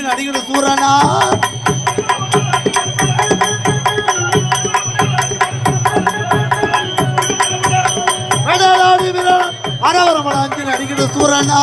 நடிகர் சூரனா அரவரமல அஞ்சு நடிகர் சூரனா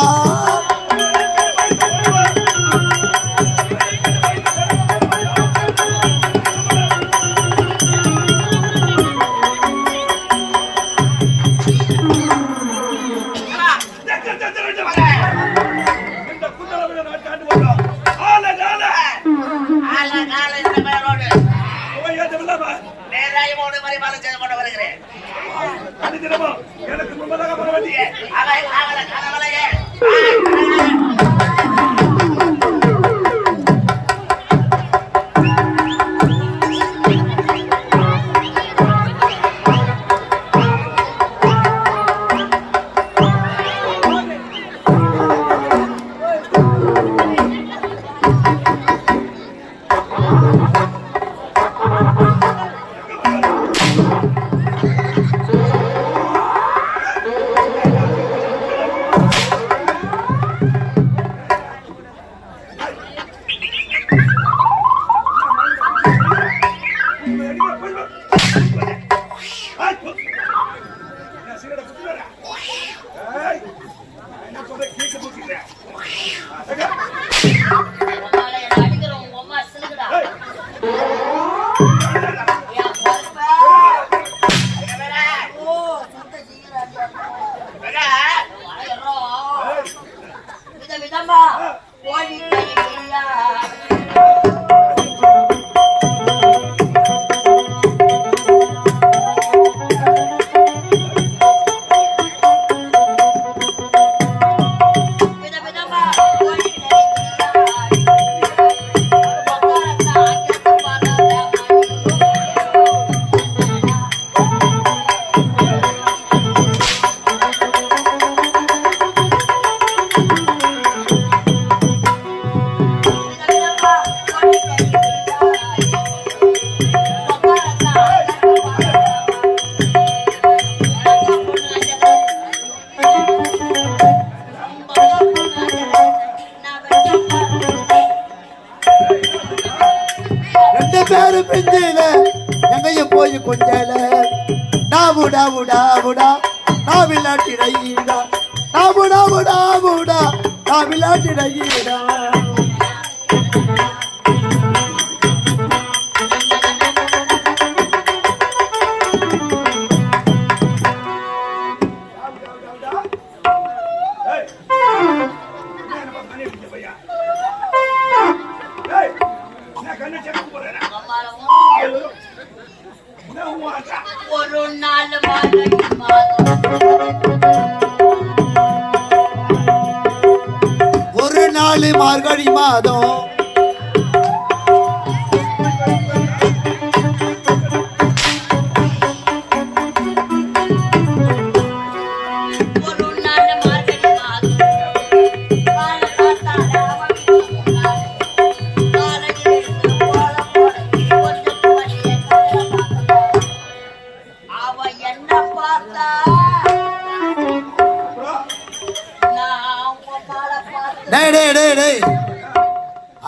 ஒரு நாள் மார்கழி மாதம்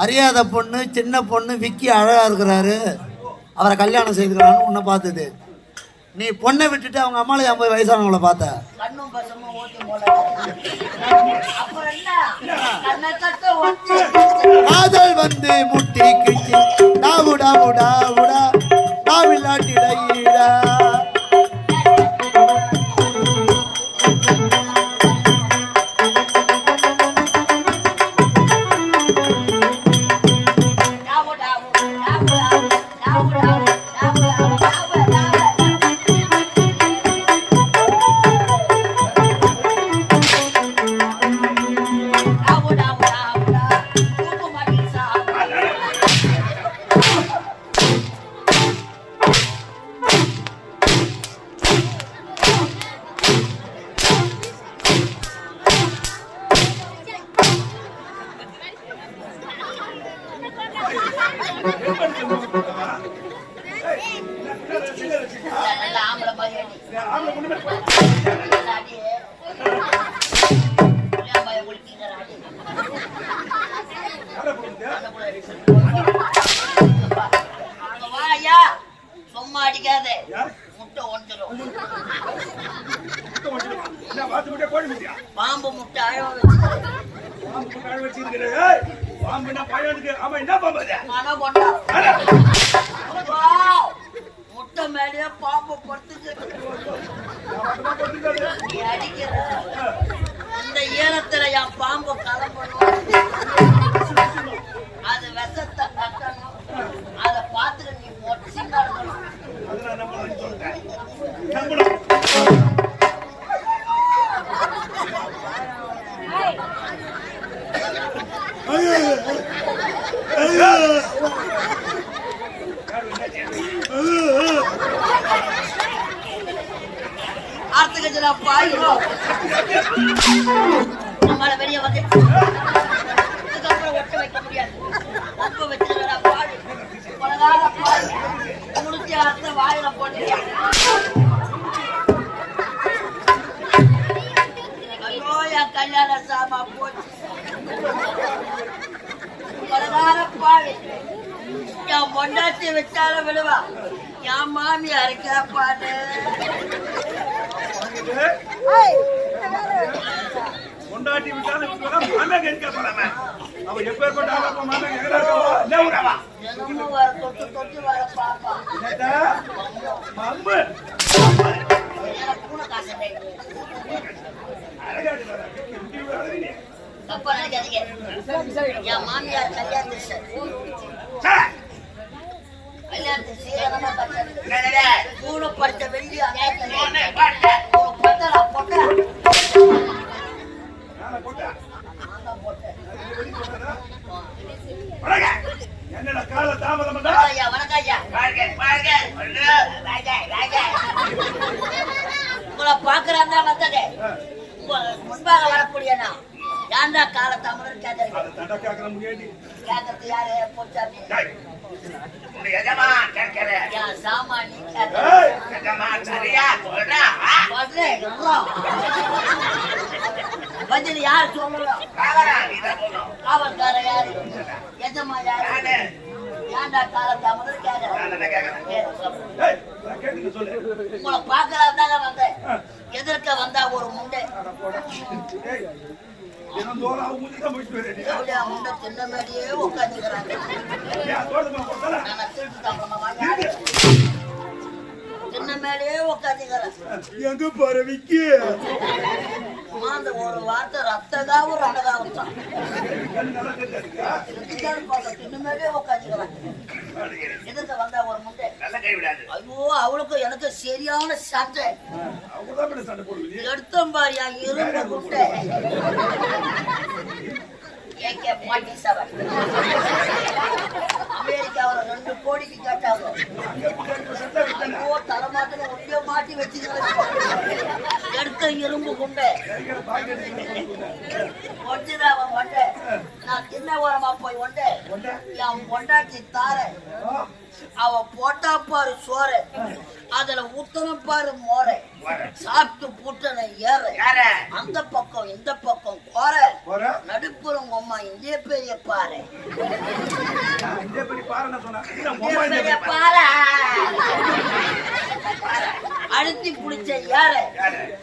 அறியாத பொண்ணு சின்ன பொண்ணு விக்கி அழகா இருக்கிறாரு, அவரை கல்யாணம் செய்துக்கிறான்னு உன்னை பார்த்தது. நீ பொண்ணை விட்டுட்டு அவங்க அம்மால 50 வயசானவங்கள பார்த்த. காதல் வந்து முட்டி கிச்சி டாவுடா உடா உடா டாவில்லாட்டிடா ஆம்பளை மாதிரி சும்மா அடிக்காத முட்டை ஒன்றுடும் பாம்பு முட்டை அழ முட்டை மேலேயே பாம்பு படுத்துக்கு அடிக்கிற இந்த ஈரத்துல என் பாம்பு கிளம்பணும் அது விஷத்தை கட்டணும் அதை பார்த்துட்டு நீ மொச்சி நடக்கணும் ஆத்துக்கு பாயிரும் நம்மளால வெளியே வந்து அதுக்கப்புறம் ஒட்ட வைக்க முடியாது ஒப்ப வச்சுக்கிறா பாடு பலகார பாடு முடிச்சு அர்த்த வாயில போட்டு ஐயோ என் கல்யாண சாமா போச்சு பலகார பாடு என் பொண்டாட்டி வச்சாலும் விழுவா என் மாமியார் கேப்பாடு கொண்டாட்டி விட்டாலும் மாமே கேட்க போறாம அவ எப்பேற்பட்ட தொட்டு வர பாப்பா தப்பா நினைக்காதீங்க என் மாமியார் கல்யாணத்துக்கு சீக்கிரமா கூட படித்த வெள்ளி என்னடா கால தாமதம் உங்களை பாக்குறாங்க வந்தது முன்பாக வரக்கூடியனா ஏன்டா கால தாமதம் கேட்கறது யாரு போச்சாமி சாமானி பதில் யார் சொல்லணும் காவல்கார யாரு எஜமா யாரு ஏன்டா காலத்தை அமர்ந்து உங்களை பாக்குறாங்க வந்தேன் எதிர்க்க வந்தா ஒரு முண்டை முண்டை சின்ன மேலேயே உட்காந்துக்கிறாங்க சின்ன மேலேயே உட்காந்துக்கிறேன் எங்க பரவிக்கு அந்த ஒரு வார்த்தை ரத்தகாவும் ரணகாவும் தான் சின்ன மேலேயே உட்காந்துக்கிறேன் எதிர்க்க வந்தா ஒரு முண்டை ஐயோ அவளுக்கும் எனக்கு சரியான சண்டை எடுத்தோம் பாரியா இருந்த குட்டை அமெரிக்காவில் 2 கோடிக்கு கேட்டாங்க தலைமாட்டில் ஒன்றிய மாட்டி வச்சுக்கிறேன் எடுத்த இரும்பு குண்டை கொஞ்சம் கொண்டை நான் சின்ன ஓரமா போய் கொண்டே என் பொண்டாட்டி தார அவ போட்டா பாரு சோறு அதுல ஊத்தனம் பாரு மோரை சாப்பிட்டு பூட்டன ஏற அந்த பக்கம் இந்த பக்கம் கோர நடுப்புறம் அம்மா இந்திய பெரிய பாரு பாரு அழுத்தி பிடிச்ச ஏற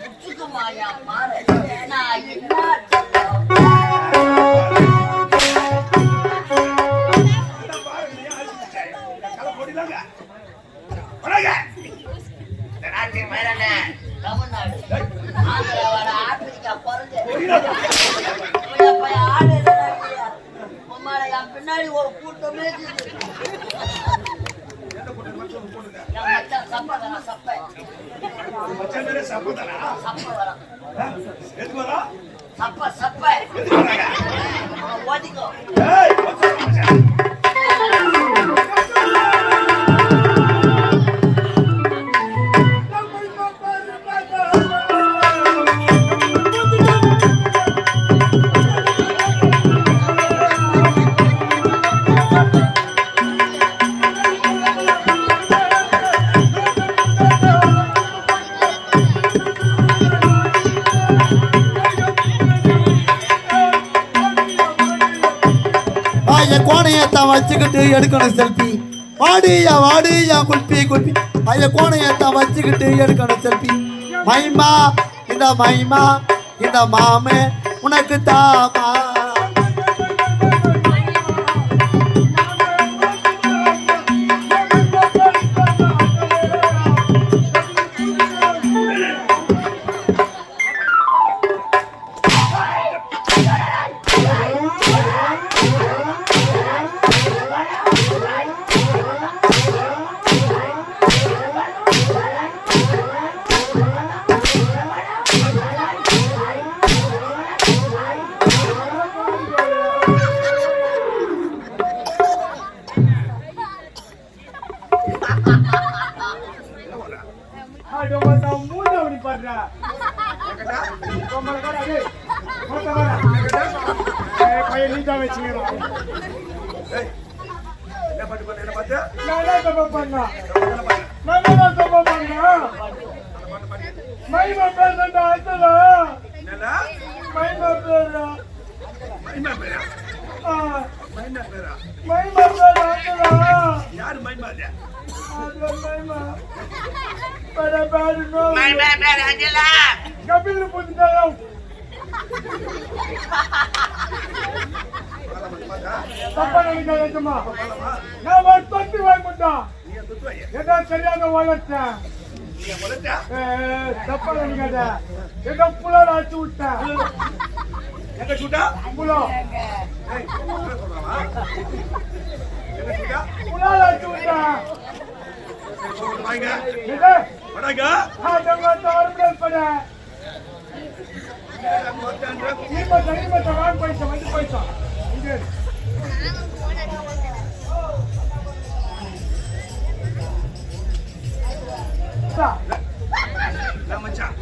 உச்சுக்கு மாயா மாற நான் என்ன தமிழ்நாடு ஆந்திராவோட ஆப்பிரிக்கா பிறந்து என் பின்னாடி ஒரு கூட்டமே ஓதிக்கோ பையன் கோணையத்தான் வச்சுக்கிட்டு எடுக்கணும் செல்ஃபி. வாடியா வாடியா குல்பி குல்பி. பையன் கோணையத்தான் வச்சுக்கிட்டு எடுக்கணும் செல்ஃபி. மைமா இந்த மைமா இந்த மாமே உனக்கு தாமா. என்ன பாட்டு பண்ண என்ன பாத்து மைமா பேசுறா என்னடா மைமா பேசுறா மைமா பேரா மைமா பேரா மைமா பேசுறா யாரு மைமா அது மைமா பட பாரு நோ மைமா பேர் அஞ்சலா கபில் புடிச்சாலோ தப்பா நினைக்காதம்மா நான் ஒரு தொட்டி வாங்கிட்டேன் நீ துத்துவைய ஏதோ சரியாக வளர்த்தேன் நீ வளர்த்தா தப்பா நினைக்காத ஏதோ புலர் ஆச்சு விட்டேன் எங்க சுட்டா புலம் ஏய் என்ன சொல்றவா எங்க சுட்டா புலர் ஆச்சு விட்டேன் வாங்க இது வடங்க ஆடங்க தோர்பே பட நீ வாங்க பைசா வந்து பைசா இங்க நான் மச்சான்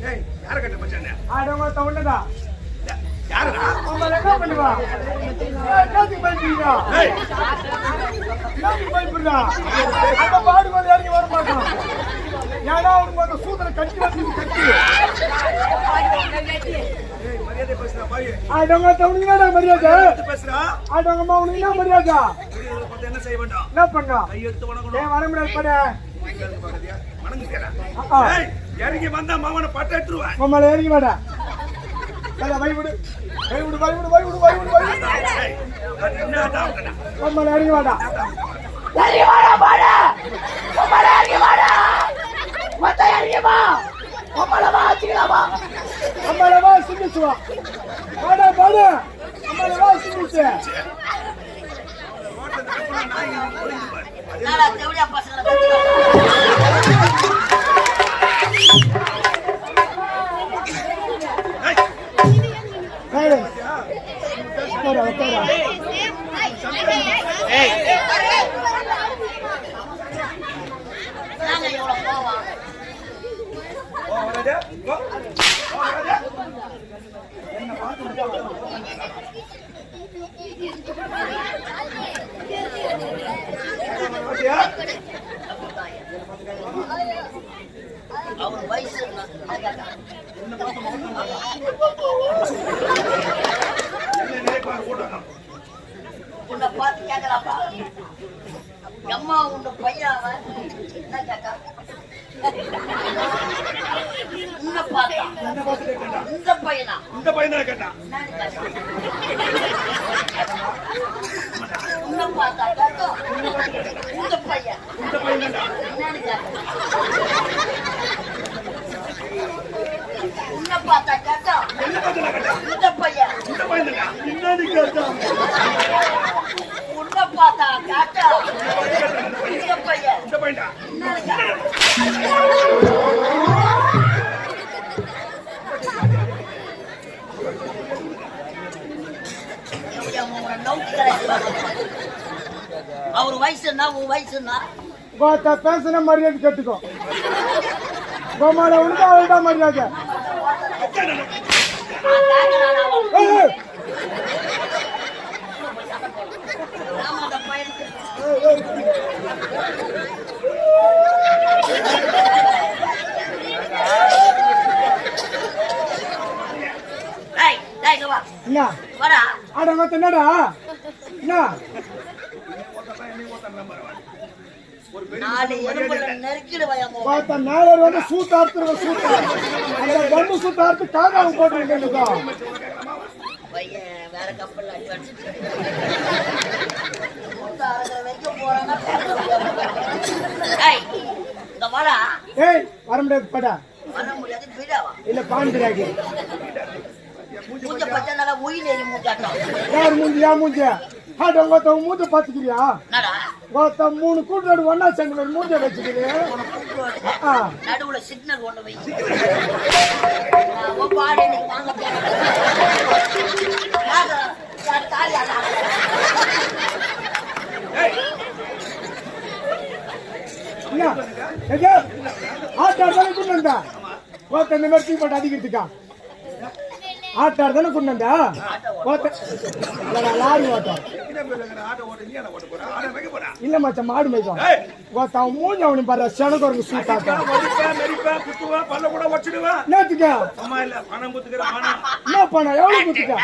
ஏய் யார கட்ட மச்சானே ஆடங்க தவண்டடா யாருடா அவன் என்ன பண்ணுவா காதி பைபிடா ஏய் காதி பைபிடா அந்த பாடு வந்து இறங்கி வர மாட்டான் யாரா அவனுக்கு அந்த சூதனை கட்டி வந்து கட்டி ஏய் மரியாதை பேசுடா பாய் ஆடங்க தவண்டடா மரியாதை பேசுடா ஆடங்க மாவுனு என்ன மரியாதை வந்து என்ன செய்ய வேண்டாம் என்ன பண்ணா கை எடுத்து வணங்கணும் ஏன் வர முடியாது பட வணங்குறா ஏய் இறங்கி வந்தா மாவனை பட்ட எடுத்துருவேன் மம்மல இறங்கி வாடா கல வைவிடு வைவிடு வைவிடு வைவிடு வைவிடு வைவிடு ஏய் அது என்னடா அவனா மம்மல இறங்கி வாடா இறங்கி வாடா பாடா உம்மல இறங்கி வாடா மத்த இறங்கி வா உம்மல வாச்சிக்கலாமா மம்மல வா சிந்துச்சுவா வாடா வாடா மம்மல வா சிந்துச்சு ஓட்டத்துக்கு அப்புறம் நாய் ஒளிஞ்சு பாரு நாளா தேவடியா பசங்கள கத்துறாங்க ஏய் போடா போடா நாங்க எவ்வளவு போவோம் ஓ வரதே ஓ வரதே என்ன பாத்து ஓடியா அவர் வயசு என்ன நினைப்பாரு போடணும் உன்னை பார்த்து கேட்கலாப்பா அம்மா உன்னை பையன் அவன் என்ன கேட்டா உன்னை பார்த்தா என்ன பாத்து கேட்டா இந்த பையனா இந்த பையன் தான் கேட்டான் என்னன்னு கேட்டா உன்னை பார்த்தா கேட்டா இந்த பையன் இந்த பையன் கேட்டா என்னன்னு கேட்டா உன்னை பார்த்தா கேட்டா என்ன பாத்து கேட்டா இந்த பையன் இந்த பையன் தான் என்னன்னு கேட்டா உன்னை பார்த்தா கேட்டா இந்த பையன் இந்த பையன் தான் என்னன்னு கேட்டா அவர் வயசுன்னா உன் வயசுன்னா பாத்தா பேசுன மரியாதை கேட்டுக்கோ கோமால உண்டா அவள்டா மரியாதை ஏய் நாம அந்த பையனுக்கு ஏய் டேய் இங்க வா என்ன வாடா ஆட மத்த என்னடா என்ன நாலு எறும்புல நெருக்கிடுவாயா பார்த்தா நாளர் வந்து சூத்தார்த்து சூத்தா அந்த பம்பு சூத்தார்த்து காகாவை போட்டுருக்கா பையன் வேற கப்பல்ல அடிச்சு வரைக்கும் போறான்னா ஏய் இங்க வாடா ஏய் வர முடியாது படா வர முடியாது பீடாவா இல்ல பாண்டிராகி மூஞ்ச பச்சை நல்லா உயிர் எரி மூஞ்சாட்டம் யார் மூஞ்சி யா மூஞ்சி ஆட மத்த மூஞ்ச பாத்துக்கிறியா என்னடா மத்த மூணு கூட்டோடு ஒண்ணா சேர்ந்து மூஞ்ச வச்சுக்கிறேன் நடுவுல சிக்னல் ஒண்ணு வை பாடு நீ வாங்க ஆட்டாடுதானே கொண்டு வந்தா இந்த மாதிரி டீ போட்டு அடிக்கிறதுக்கா ஆட்டாடு தானே கொண்டு வந்தா லாரி ஓட்டம் இல்ல மச்ச மாடு மேய்க்கும் அவன் மூஞ்சி அவனு பாரு செனக்கு ஒரு சூட்டாக்கா நேத்துக்கா என்ன பண்ண எவ்வளவு குத்துக்கா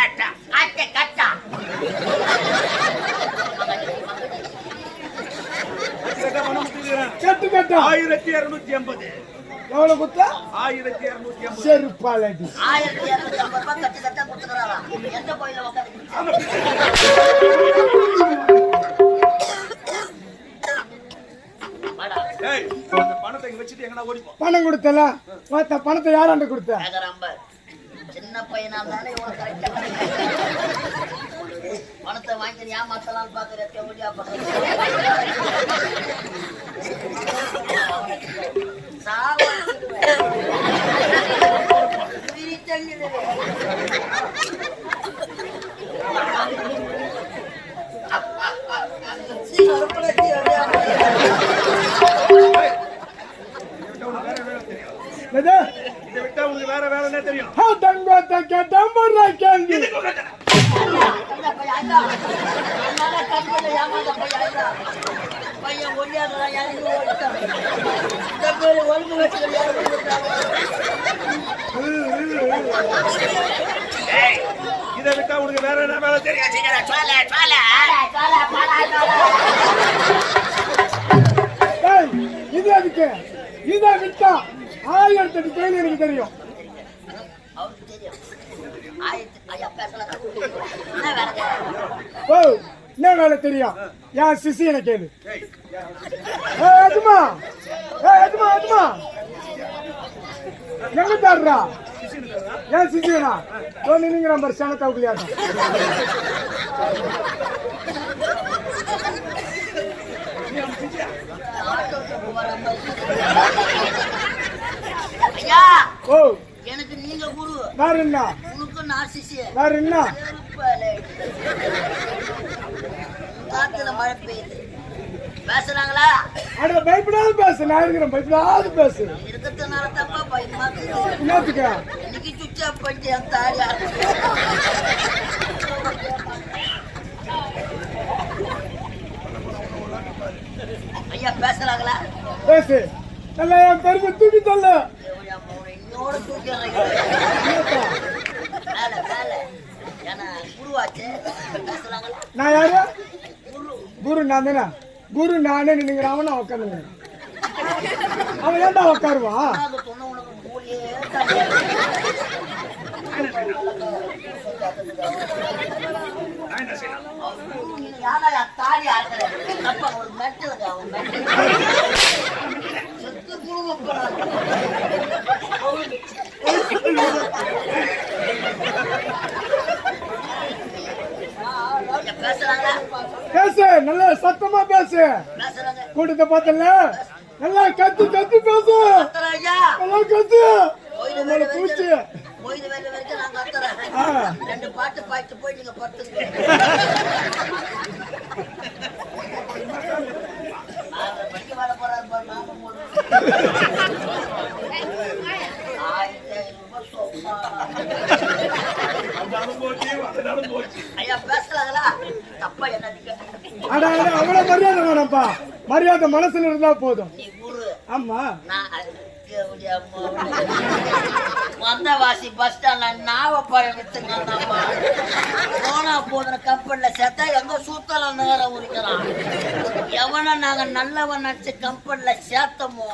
கட்டு கட்டா 1280 எவ்வளவு குத்தா 1280 செருப்பாலடி 1250 ரூபாய் கட்டி கட்டா கொடுத்துறாரா எந்த கோயில உட்கார்ந்து பணத்தை வச்சுட்டு எங்கனா ஓடிப்போம் பணம் கொடுத்தல பணத்தை யாராண்ட கொடுத்த சின்ன பையனா இருந்தாலே இவ்வளவு கரெக்டா பணத்தை வாங்கி ஏமாத்தலாம் பாக்குற தேவையா இதை விட்டா உங்களுக்கு வேற வேலை என்ன தெரியும் பையன் ஒழியாதான் ஒழுங்கு வச்சு இதை விட்டா உங்களுக்கு வேற என்ன வேலை தெரியும் இது அதுக்கு இதை விட்டா 1008 கேள்வி எனக்கு தெரியும் அவருக்கு தெரியும் ஓ என்ன வேலை தெரியும் யார் சிசி எனக்கு கேளு எதுமா எதுமா எதுமா எங்க தாடுறா ஏன் சிசியனா நீங்க நம்பர் சேனத்தா விளையாடும் ஐயா ஓ எனக்கு நீங்க குரு வேற என்ன உனக்கு நான் சிசிய வேற என்ன காத்துல மழை பெய்யுது பேசுறாங்களா அட பயப்படாத பேசு நான் இருக்கிறேன் பயப்படாத பேசு இருக்கிறதுனால தப்பா பயமா என்னத்துக்கா இன்னைக்கு சுவிட்ச் ஆஃப் பண்ணிட்டு என் தாலியா ஐயா பேசுறாங்களா பேசு நல்லா என் பெருமை தூக்கி தள்ள இன்னோட தூக்கி வேலை வேலை ஏன்னா குருவாச்சு பேசுறாங்களா நான் யாரு குரு குரு நான் தானே குரு நானே நீங்க அவனா உட்காந்துங்க அவன் ஏன்டா உட்காருவான் சொன்ன உனக்கு மூலியே யாரா தாலி ஆடுற அப்ப ஒரு மெட்டலுக்கு அவன் செத்து பேசுறாங்களா பேசு நல்லா சத்தமா பேசு பேசுறாங்க கூட்டத்தை பார்த்தல நல்லா கத்து கத்து பேசு ஐயா நல்லா கத்து கோயில் பூச்சி கோயில் வேலை வரைக்கும் நான் கத்துறேன் 2 பாட்டு பாட்டு போய் நீங்க படுத்துங்க படிக்க வர போறாரு பாரு நானும் ஐயா பேசுறாங்களா தப்பா என்ன அவ்வளவு மரியாதை வேணாம்ப்பா மரியாதை மனசுல இருந்தா போதும் நீ குரு ஆமா நான் வந்தவாசி பஸ் ஸ்டாண்ட் நாவப்பழம் வித்துங்கப்பா. போனா போதுன கம்பெனில சேர்த்தா எங்க சூத்தல நேரம் உரிக்கிறான். எவனை நாங்க நல்லவன் நினைச்சு கம்பெனில சேர்த்தமோ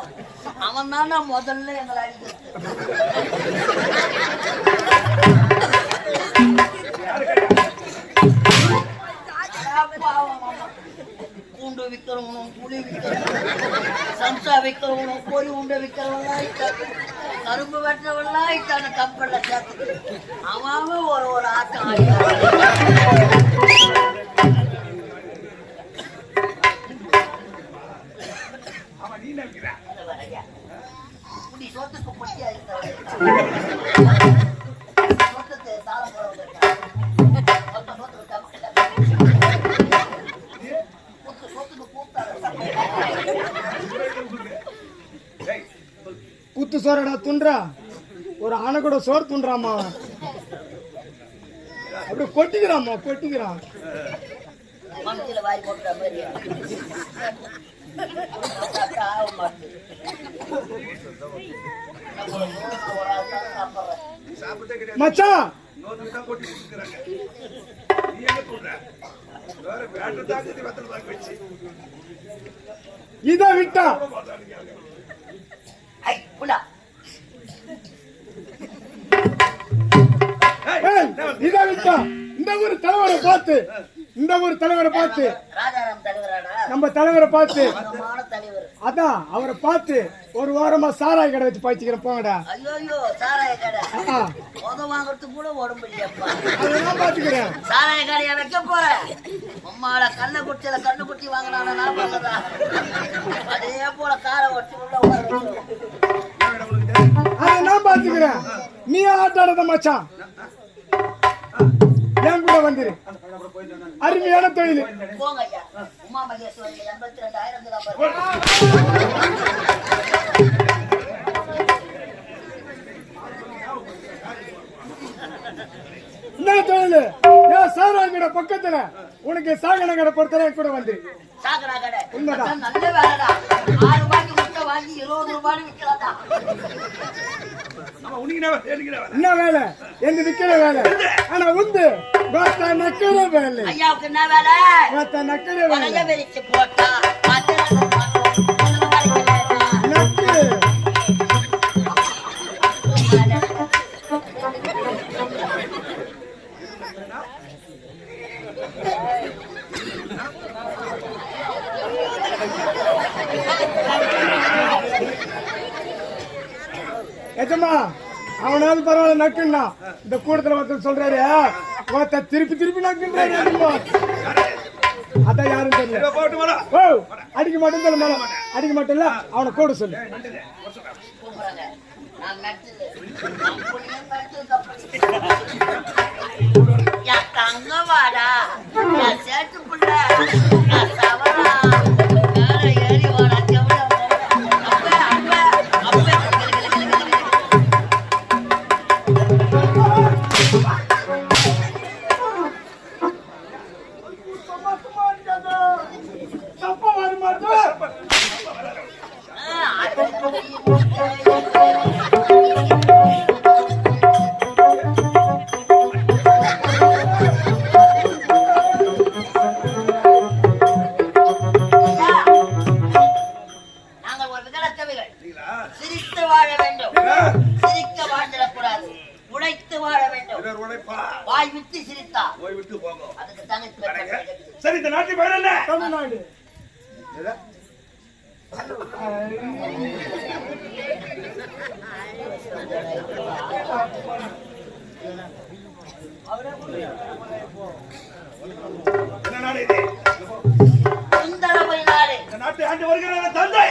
அவன் தானே முதல்ல எங்களை அடிக்கிறது. பூண்டு விற்கிறவனும் புளி விற்கிறவனும் சம்சா விற்கிறவனும் பொறி உண்டை விற்கிறவன்லாம் ஆயிட்டாங்க. கரும்பு வெட்டுறவன்லாம் ஆயிட்டான கம்பெனில சேர்த்து அவன் ஒரு ஆட்டம் ஆயிட்டான். சொத்துக்கு பொட்டி சொத்துக்கு தாளம் குத்து சோறடா துன்றா, ஒரு ஆனை கூட சோறு துன்றாமா, அப்படி கொட்டிக்கிறாமா கொட்டிக்கிறான். மனசுல வாரி போட்டுற மாதிரி மச்சான் இத விட்டா இத விட்டா இந்த ஒரு தலைவரை பார்த்து ராஜாராம் தலைவராடா, நம்ம தலைவரை பார்த்து தலைவர். அதான் அவரை பார்த்து ஒரு வாரமா சாராய கடை வச்சு பாய்ச்சிக்கிறேன் போங்கடா. ஐயோ சாராய கடை வாங்கறதுக்கு கூட உடம்பு இல்லையப்பா. அதெல்லாம் பாத்துக்கிறேன். சாராய கடையை வைக்க போறேன். அம்மாவோட கண்ணை குட்டி வாங்கினான நான் பண்ணதா. அதே போல காரை வச்சு உள்ள அதை நான் பாத்துக்கிறேன். நீ ஆட்டாடத மச்சான், என் கூட வந்துரு. அருமையான தொழில். போங்க ஐயா. உமா மகேஸ்வரி 82,000 என்ன தொழில்? ஏன் சாராய கடை பக்கத்துல உனக்கு சாகன கடை பொறுத்தல கூட வந்து சாகன கடை உண்மைதான். நல்ல வேலைடா. 6 ரூபாய்க்கு முட்டை வாங்கி 20 ரூபாய்க்கு விற்கலாம்டா. என்ன வேலை? எந்த விக்கிற வேலை? ஆனா உண்டு நக்கிற வேலை. ஐயாவுக்கு என்ன வேலை? நக்கிற வேலை. வெறிச்சு போட்டா நக்கு எஜமா அவனாவது பரவாயில்ல நக்குன்னா, இந்த கூடத்துல ஒருத்தர் சொல்றாரு ஒருத்த திருப்பி நக்குன்றாரு. அதான் யாரும் தெரியல. ஓ அடிக்க மாட்டேன்னு சொல்ல மேடம், அடிக்க மாட்டேன்ல அவனை கூட சொல்லு. தங்கவாடா சேட்டு புள்ள சிரித்து வாழ வேண்டும். சிரிக்க வாழ்ந்துடக்கூடாது. உழைத்து வாழ வேண்டும். வாய் விட்டு சிரித்தா அதுக்கு தனி. சரி, இந்த நாட்டு பேர் என்ன? தமிழ்நாடு. என்ன நாடு இது? சுந்தரபுரி நாடு. இந்த நாட்டை ஆண்டு வருகிற தந்தை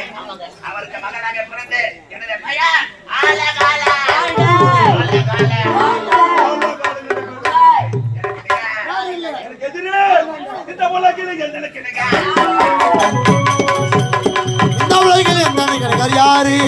அவருக்கு மகனாக பிறந்து எனது பையன் ஆலகால எனக்கு எதிரே இந்த உலகில் நினைக்கிறீங்க. இந்த உலகில் என்ன நினைக்கிறார் யாரு?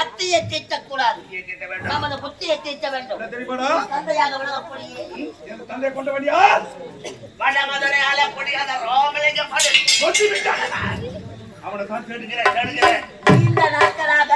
கத்தியை தீட்டக்கூடாது. இங்கே கிட்ட வேண்டும். நமது புத்தியை தீட்ட வேண்டும். என்ன தெரியுமாடா? தந்தையாக விளங்கக்கூடிய என் தந்தை கொண்ட வழியா வடமதுரை ஆளக்கூடியாத ரோமலிங்கம் படு. கொண்டு விட்டான். அவனை தான் தேடுகிறேன். நீண்ட நாட்களாக